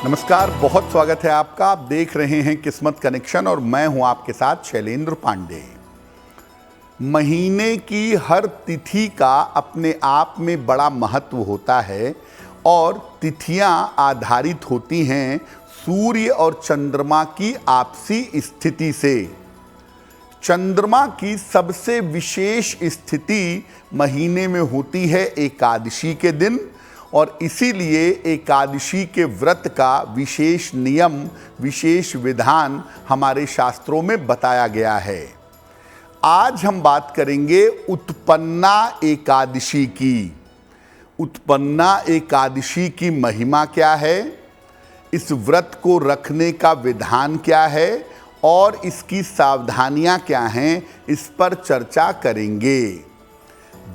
नमस्कार, बहुत स्वागत है आपका। आप देख रहे हैं किस्मत कनेक्शन और मैं हूं आपके साथ शैलेंद्र पांडे। महीने की हर तिथि का अपने आप में बड़ा महत्व होता है और तिथियां आधारित होती हैं सूर्य और चंद्रमा की आपसी स्थिति से। चंद्रमा की सबसे विशेष स्थिति महीने में होती है एकादशी के दिन और इसीलिए एकादशी के व्रत का विशेष नियम, विशेष विधान हमारे शास्त्रों में बताया गया है। आज हम बात करेंगे उत्पन्ना एकादशी की। उत्पन्ना एकादशी की महिमा क्या है, इस व्रत को रखने का विधान क्या है और इसकी सावधानियां क्या हैं, इस पर चर्चा करेंगे।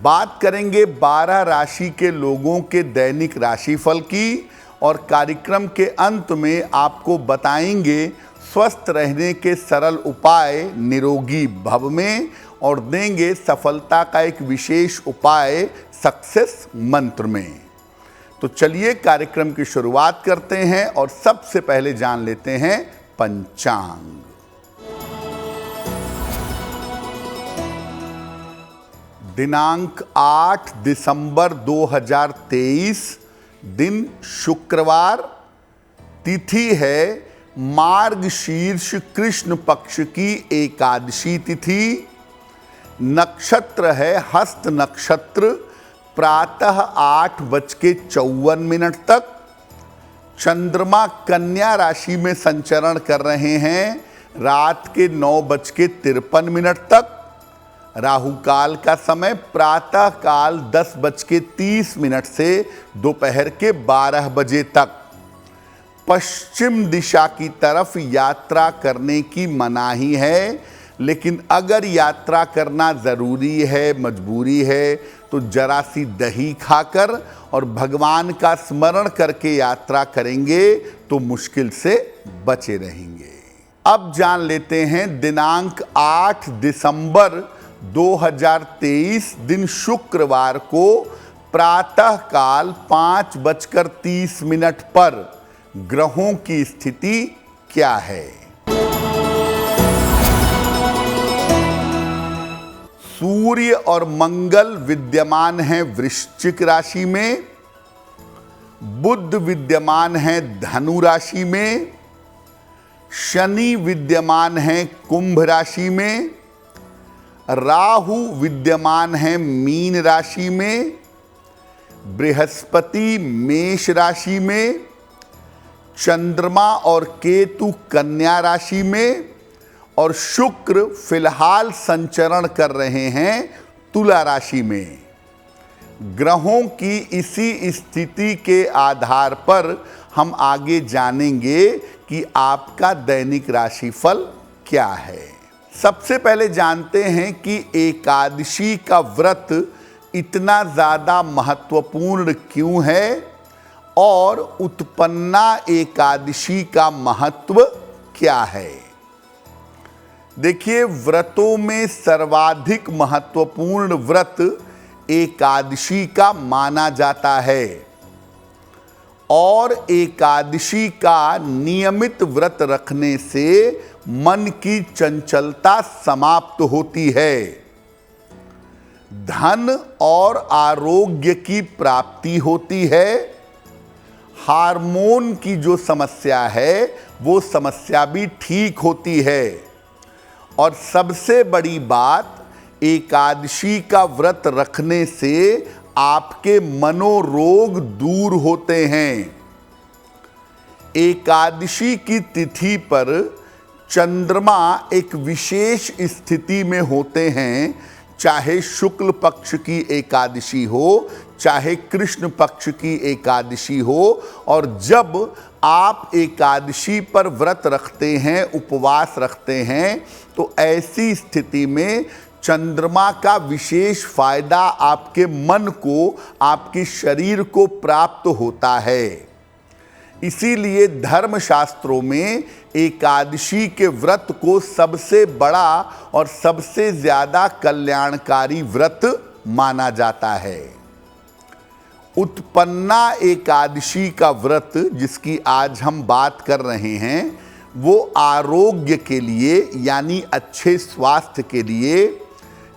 बात करेंगे 12 राशि के लोगों के दैनिक राशिफल की और कार्यक्रम के अंत में आपको बताएंगे स्वस्थ रहने के सरल उपाय निरोगी भव में और देंगे सफलता का एक विशेष उपाय सक्सेस मंत्र में। तो चलिए कार्यक्रम की शुरुआत करते हैं और सबसे पहले जान लेते हैं पंचांग। दिनांक 8 दिसंबर 2023, दिन शुक्रवार, तिथि है मार्गशीर्ष कृष्ण पक्ष की एकादशी तिथि, नक्षत्र है हस्त नक्षत्र, प्रातः 8:54 तक। चंद्रमा कन्या राशि में संचरण कर रहे हैं रात के 9:53 तक। राहु काल का समय प्रातः काल 10:30 से दोपहर के 12 बजे तक। पश्चिम दिशा की तरफ यात्रा करने की मनाही है, लेकिन अगर यात्रा करना ज़रूरी है, मजबूरी है, तो जरा सी दही खाकर और भगवान का स्मरण करके यात्रा करेंगे तो मुश्किल से बचे रहेंगे। अब जान लेते हैं दिनांक 8 दिसंबर 2023, दिन शुक्रवार को प्रातः काल 5:30 पर ग्रहों की स्थिति क्या है। सूर्य और मंगल विद्यमान हैं वृश्चिक राशि में, बुध विद्यमान हैं धनु राशि में, शनि विद्यमान हैं कुंभ राशि में, राहु विद्यमान है मीन राशि में, बृहस्पति मेष राशि में, चंद्रमा और केतु कन्या राशि में और शुक्र फिलहाल संचरण कर रहे हैं तुला राशि में। ग्रहों की इसी स्थिति के आधार पर हम आगे जानेंगे कि आपका दैनिक राशिफल क्या है। सबसे पहले जानते हैं कि एकादशी का व्रत इतना ज़्यादा महत्वपूर्ण क्यों है और उत्पन्ना एकादशी का महत्व क्या है। देखिए, व्रतों में सर्वाधिक महत्वपूर्ण व्रत एकादशी का माना जाता है और एकादशी का नियमित व्रत रखने से मन की चंचलता समाप्त होती है, धन और आरोग्य की प्राप्ति होती है, हार्मोन की जो समस्या है वो समस्या भी ठीक होती है और सबसे बड़ी बात, एकादशी का व्रत रखने से आपके मनोरोग दूर होते हैं। एकादशी की तिथि पर चंद्रमा एक विशेष स्थिति में होते हैं, चाहे शुक्ल पक्ष की एकादशी हो, चाहे कृष्ण पक्ष की एकादशी हो। और जब आप एकादशी पर व्रत रखते हैं, उपवास रखते हैं, तो ऐसी स्थिति में चंद्रमा का विशेष फायदा आपके मन को, आपके शरीर को प्राप्त होता है। इसीलिए धर्मशास्त्रों में एकादशी के व्रत को सबसे बड़ा और सबसे ज़्यादा कल्याणकारी व्रत माना जाता है। उत्पन्ना एकादशी का व्रत जिसकी आज हम बात कर रहे हैं वो आरोग्य के लिए यानी अच्छे स्वास्थ्य के लिए,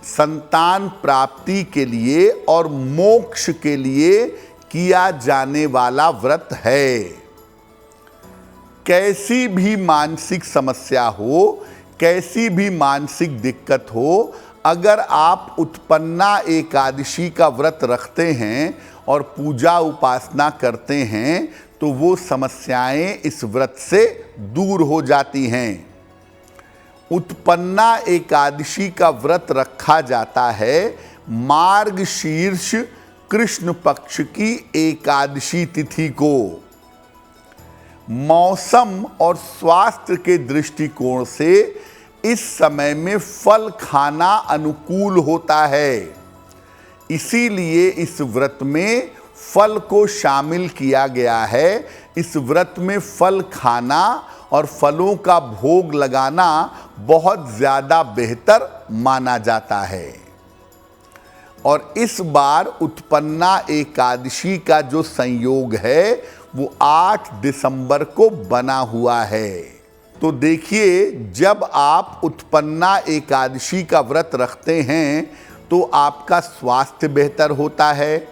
संतान प्राप्ति के लिए और मोक्ष के लिए किया जाने वाला व्रत है। कैसी भी मानसिक समस्या हो, कैसी भी मानसिक दिक्कत हो, अगर आप उत्पन्ना एकादशी का व्रत रखते हैं और पूजा उपासना करते हैं तो वो समस्याएं इस व्रत से दूर हो जाती हैं। उत्पन्ना एकादशी का व्रत रखा जाता है मार्गशीर्ष कृष्ण पक्ष की एकादशी तिथि को। मौसम और स्वास्थ्य के दृष्टिकोण से इस समय में फल खाना अनुकूल होता है, इसीलिए इस व्रत में फल को शामिल किया गया है। इस व्रत में फल खाना और फलों का भोग लगाना बहुत ज़्यादा बेहतर माना जाता है। और इस बार उत्पन्ना एकादशी का जो संयोग है वो 8 दिसंबर को बना हुआ है। तो देखिए, जब आप उत्पन्ना एकादशी का व्रत रखते हैं तो आपका स्वास्थ्य बेहतर होता है,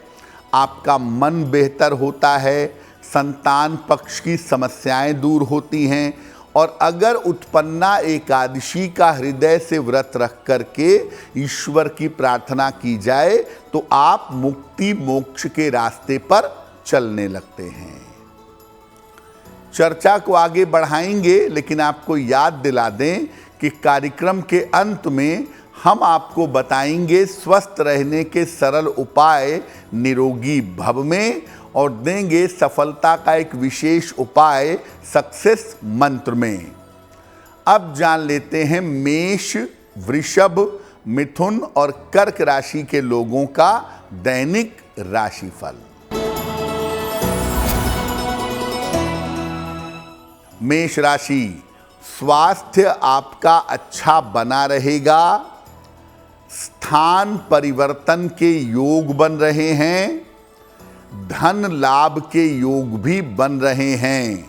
आपका मन बेहतर होता है, संतान पक्ष की समस्याएं दूर होती हैं। और अगर उत्पन्ना एकादशी का हृदय से व्रत रख करके ईश्वर की प्रार्थना की जाए तो आप मुक्ति मोक्ष के रास्ते पर चलने लगते हैं। चर्चा को आगे बढ़ाएंगे, लेकिन आपको याद दिला दें कि कार्यक्रम के अंत में हम आपको बताएंगे स्वस्थ रहने के सरल उपाय निरोगी भव में और देंगे सफलता का एक विशेष उपाय सक्सेस मंत्र में। अब जान लेते हैं मेष, वृषभ, मिथुन और कर्क राशि के लोगों का दैनिक राशिफल। मेष राशि, स्वास्थ्य आपका अच्छा बना रहेगा। स्थान परिवर्तन के योग बन रहे हैं। धन लाभ के योग भी बन रहे हैं।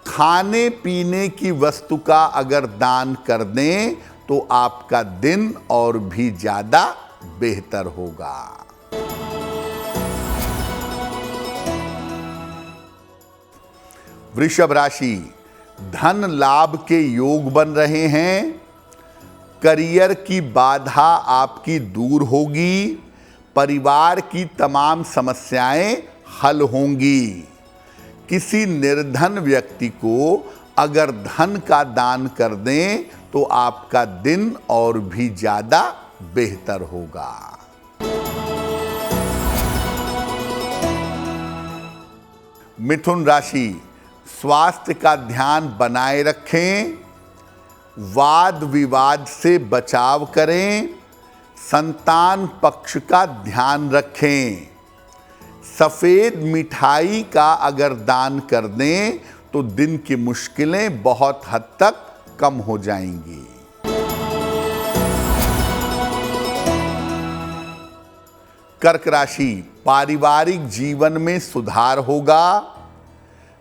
खाने पीने की वस्तु का अगर दान कर दें तो आपका दिन और भी ज्यादा बेहतर होगा। वृषभ राशि, धन लाभ के योग बन रहे हैं। करियर की बाधा आपकी दूर होगी। परिवार की तमाम समस्याएं हल होंगी। किसी निर्धन व्यक्ति को अगर धन का दान कर दें तो आपका दिन और भी ज्यादा बेहतर होगा। मिथुन राशि, स्वास्थ्य का ध्यान बनाए रखें। वाद विवाद से बचाव करें। संतान पक्ष का ध्यान रखें। सफ़ेद मिठाई का अगर दान कर दें तो दिन की मुश्किलें बहुत हद तक कम हो जाएंगी। कर्क राशि, पारिवारिक जीवन में सुधार होगा।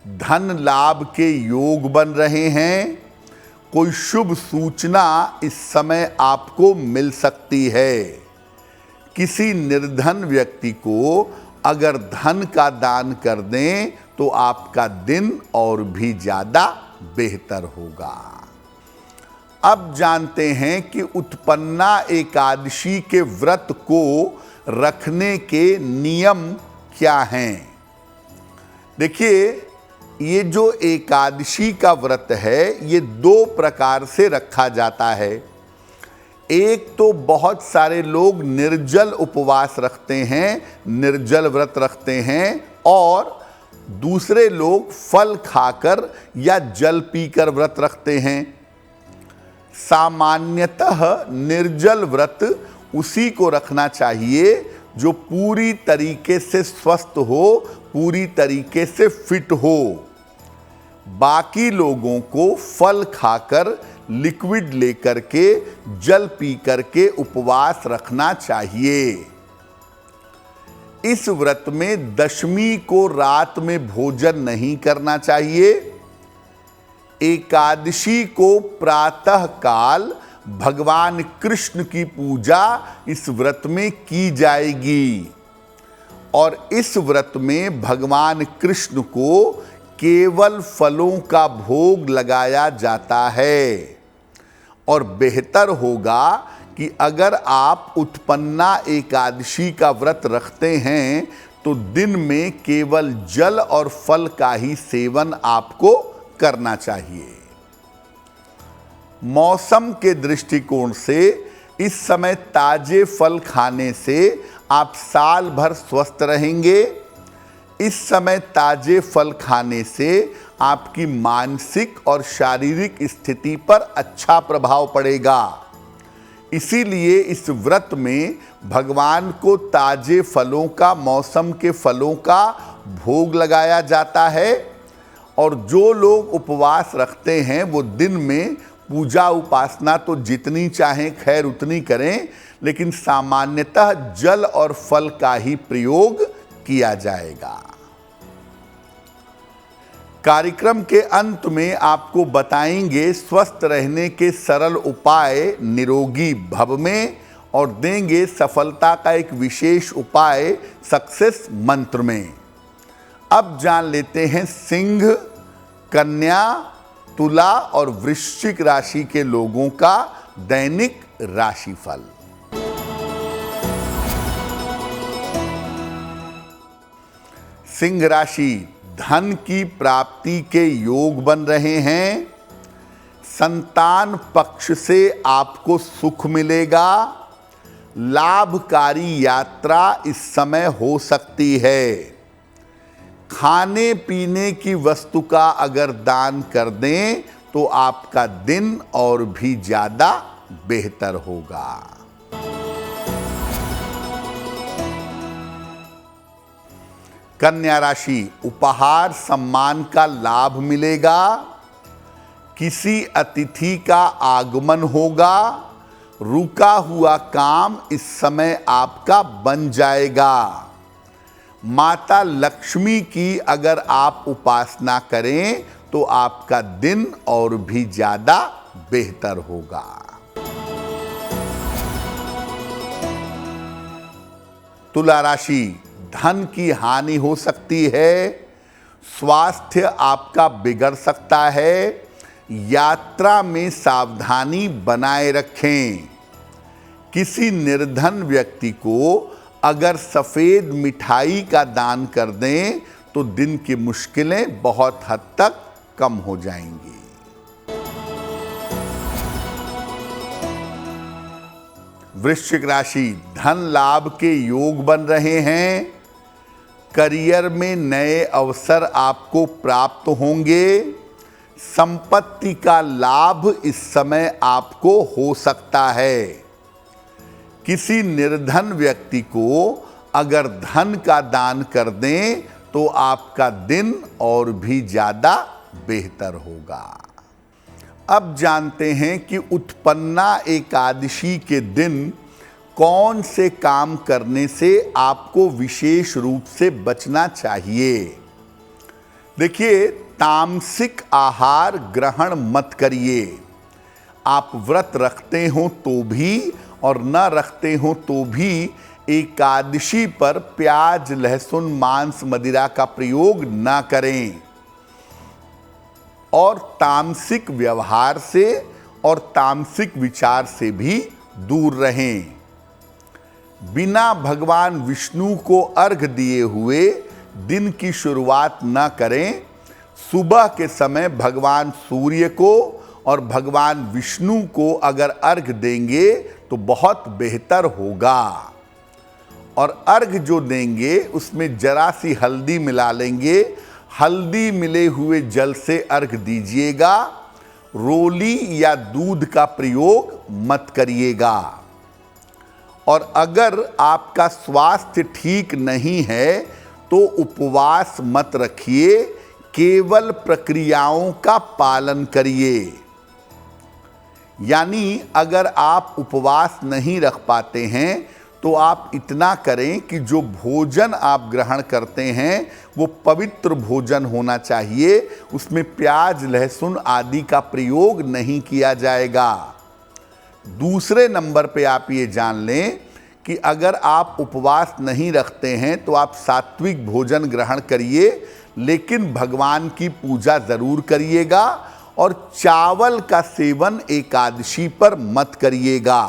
धन लाभ के योग बन रहे हैं। कोई शुभ सूचना इस समय आपको मिल सकती है। किसी निर्धन व्यक्ति को अगर धन का दान कर दें तो आपका दिन और भी ज्यादा बेहतर होगा। अब जानते हैं कि उत्पन्ना एकादशी के व्रत को रखने के नियम क्या हैं। देखिए, ये जो एकादशी का व्रत है ये 2 प्रकार से रखा जाता है। एक तो बहुत सारे लोग निर्जल उपवास रखते हैं, निर्जल व्रत रखते हैं, और दूसरे लोग फल खाकर या जल पीकर व्रत रखते हैं। सामान्यतः निर्जल व्रत उसी को रखना चाहिए जो पूरी तरीके से स्वस्थ हो, पूरी तरीके से फिट हो। बाकी लोगों को फल खाकर, लिक्विड लेकर के, जल पी करके उपवास रखना चाहिए। इस व्रत में दशमी को रात में भोजन नहीं करना चाहिए। एकादशी को प्रातः काल भगवान कृष्ण की पूजा इस व्रत में की जाएगी और इस व्रत में भगवान कृष्ण को केवल फलों का भोग लगाया जाता है। और बेहतर होगा कि अगर आप उत्पन्ना एकादशी का व्रत रखते हैं तो दिन में केवल जल और फल का ही सेवन आपको करना चाहिए। मौसम के दृष्टिकोण से इस समय ताजे फल खाने से आप साल भर स्वस्थ रहेंगे। इस समय ताजे फल खाने से आपकी मानसिक और शारीरिक स्थिति पर अच्छा प्रभाव पड़ेगा। इसीलिए इस व्रत में भगवान को ताजे फलों का, मौसम के फलों का भोग लगाया जाता है। और जो लोग उपवास रखते हैं वो दिन में पूजा उपासना तो जितनी चाहें खैर उतनी करें, लेकिन सामान्यतः जल और फल का ही प्रयोग किया जाएगा। कार्यक्रम के अंत में आपको बताएंगे स्वस्थ रहने के सरल उपाय निरोगी भव में और देंगे सफलता का एक विशेष उपाय सक्सेस मंत्र में। अब जान लेते हैं सिंह, कन्या, तुला और वृश्चिक राशि के लोगों का दैनिक राशिफल। सिंह राशि, धन की प्राप्ति के योग बन रहे हैं। संतान पक्ष से आपको सुख मिलेगा। लाभकारी यात्रा इस समय हो सकती है। खाने पीने की वस्तु का अगर दान कर दें तो आपका दिन और भी ज्यादा बेहतर होगा। कन्या राशि, उपहार सम्मान का लाभ मिलेगा। किसी अतिथि का आगमन होगा। रुका हुआ काम इस समय आपका बन जाएगा। माता लक्ष्मी की अगर आप उपासना करें तो आपका दिन और भी ज्यादा बेहतर होगा। तुला राशि, धन की हानि हो सकती है। स्वास्थ्य आपका बिगड़ सकता है। यात्रा में सावधानी बनाए रखें। किसी निर्धन व्यक्ति को अगर सफेद मिठाई का दान कर दें तो दिन की मुश्किलें बहुत हद तक कम हो जाएंगी। वृश्चिक राशि, धन लाभ के योग बन रहे हैं। करियर में नए अवसर आपको प्राप्त होंगे। संपत्ति का लाभ इस समय आपको हो सकता है। किसी निर्धन व्यक्ति को अगर धन का दान कर दें तो आपका दिन और भी ज्यादा बेहतर होगा। अब जानते हैं कि उत्पन्ना एकादशी के दिन कौन से काम करने से आपको विशेष रूप से बचना चाहिए। देखिए, तामसिक आहार ग्रहण मत करिए। आप व्रत रखते हो तो भी और न रखते हो तो भी एकादशी पर प्याज, लहसुन, मांस, मदिरा का प्रयोग न करें। और तामसिक व्यवहार से और तामसिक विचार से भी दूर रहें। बिना भगवान विष्णु को अर्घ दिए हुए दिन की शुरुआत न करें। सुबह के समय भगवान सूर्य को और भगवान विष्णु को अगर अर्घ देंगे तो बहुत बेहतर होगा। और अर्घ जो देंगे उसमें जरा सी हल्दी मिला लेंगे। हल्दी मिले हुए जल से अर्घ दीजिएगा। रोली या दूध का प्रयोग मत करिएगा। और अगर आपका स्वास्थ्य ठीक नहीं है तो उपवास मत रखिए, केवल प्रक्रियाओं का पालन करिए। यानी अगर आप उपवास नहीं रख पाते हैं तो आप इतना करें कि जो भोजन आप ग्रहण करते हैं वो पवित्र भोजन होना चाहिए, उसमें प्याज लहसुन आदि का प्रयोग नहीं किया जाएगा। दूसरे नंबर पे आप ये जान लें कि अगर आप उपवास नहीं रखते हैं तो आप सात्विक भोजन ग्रहण करिए, लेकिन भगवान की पूजा ज़रूर करिएगा और चावल का सेवन एकादशी पर मत करिएगा।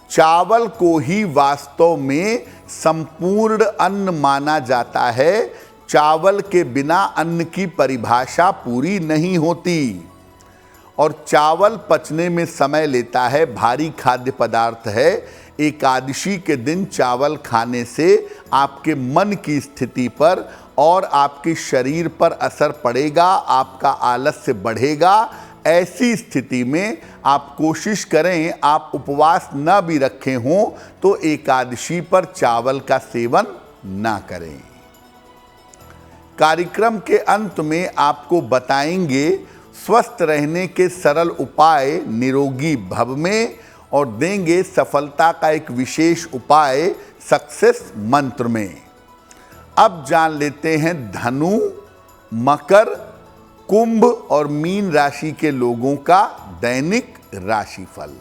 चावल को ही वास्तव में संपूर्ण अन्न माना जाता है। चावल के बिना अन्न की परिभाषा पूरी नहीं होती और चावल पचने में समय लेता है, भारी खाद्य पदार्थ है। एकादशी के दिन चावल खाने से आपके मन की स्थिति पर और आपके शरीर पर असर पड़ेगा, आपका आलस्य बढ़ेगा। ऐसी स्थिति में आप कोशिश करें आप उपवास न भी रखे हों तो एकादशी पर चावल का सेवन ना करें। कार्यक्रम के अंत में आपको बताएंगे स्वस्थ रहने के सरल उपाय निरोगी भव में और देंगे सफलता का एक विशेष उपाय सक्सेस मंत्र में। अब जान लेते हैं धनु, मकर, कुंभ और मीन राशि के लोगों का दैनिक राशिफल।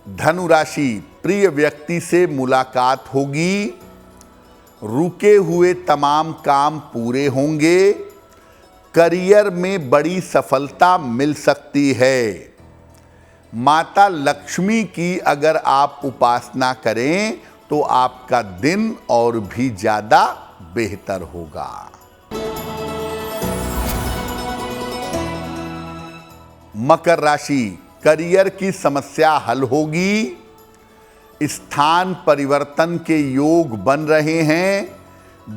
धनु राशि, प्रिय व्यक्ति से मुलाकात होगी, रुके हुए तमाम काम पूरे होंगे, करियर में बड़ी सफलता मिल सकती है। माता लक्ष्मी की अगर आप उपासना करें तो आपका दिन और भी ज्यादा बेहतर होगा। मकर राशि, करियर की समस्या हल होगी, स्थान परिवर्तन के योग बन रहे हैं,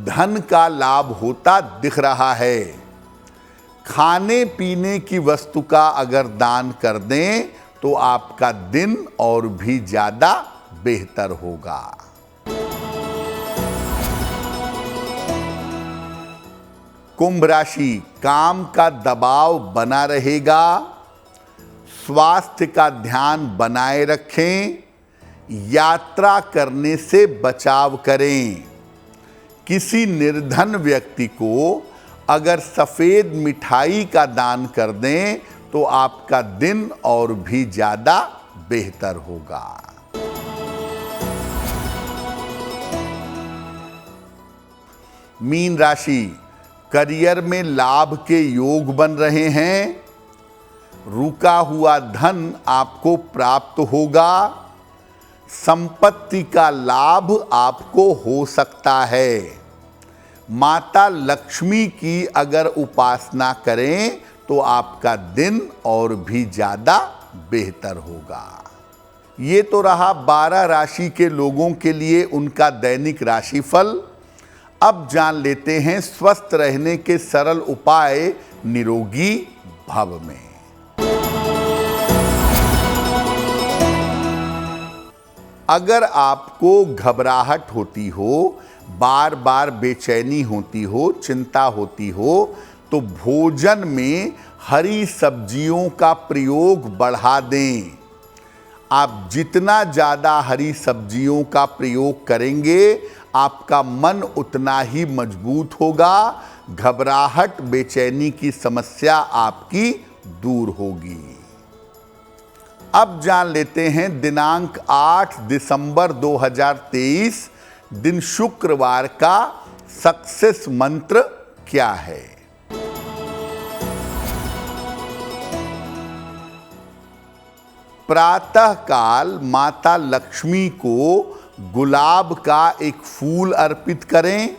धन का लाभ होता दिख रहा है। खाने पीने की वस्तु का अगर दान कर दें तो आपका दिन और भी ज्यादा बेहतर होगा। कुंभ राशि, काम का दबाव बना रहेगा, स्वास्थ्य का ध्यान बनाए रखें, यात्रा करने से बचाव करें। किसी निर्धन व्यक्ति को अगर सफेद मिठाई का दान कर दें तो आपका दिन और भी ज्यादा बेहतर होगा। मीन राशि, करियर में लाभ के योग बन रहे हैं, रुका हुआ धन आपको प्राप्त होगा, संपत्ति का लाभ आपको हो सकता है। माता लक्ष्मी की अगर उपासना करें तो आपका दिन और भी ज्यादा बेहतर होगा। ये तो रहा 12 राशि के लोगों के लिए उनका दैनिक राशिफल। अब जान लेते हैं स्वस्थ रहने के सरल उपाय निरोगी भव में। अगर आपको घबराहट होती हो, बार बार बेचैनी होती हो, चिंता होती हो, तो भोजन में हरी सब्जियों का प्रयोग बढ़ा दें। आप जितना ज़्यादा हरी सब्जियों का प्रयोग करेंगे आपका मन उतना ही मजबूत होगा, घबराहट बेचैनी की समस्या आपकी दूर होगी। अब जान लेते हैं दिनांक 8 दिसंबर 2023 दिन शुक्रवार का सक्सेस मंत्र क्या है। प्रातः काल माता लक्ष्मी को गुलाब का एक फूल अर्पित करें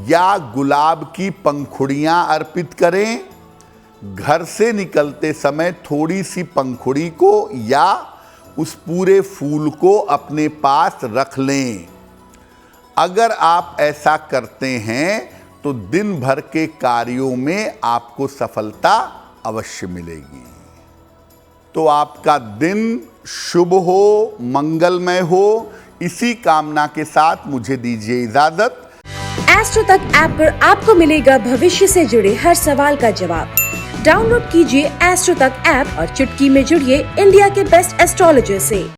या गुलाब की पंखुड़ियां अर्पित करें। घर से निकलते समय थोड़ी सी पंखुड़ी को या उस पूरे फूल को अपने पास रख लें। अगर आप ऐसा करते हैं तो दिन भर के कार्यों में आपको सफलता अवश्य मिलेगी। तो आपका दिन शुभ हो, मंगलमय हो, इसी कामना के साथ मुझे दीजिए इजाजत। एस्ट्रो तक ऐप पर आपको मिलेगा भविष्य से जुड़े हर सवाल का जवाब, डाउनलोड कीजिए एस्ट्रो तक ऐप और चुटकी में जुड़िए इंडिया के बेस्ट एस्ट्रोलॉजर से।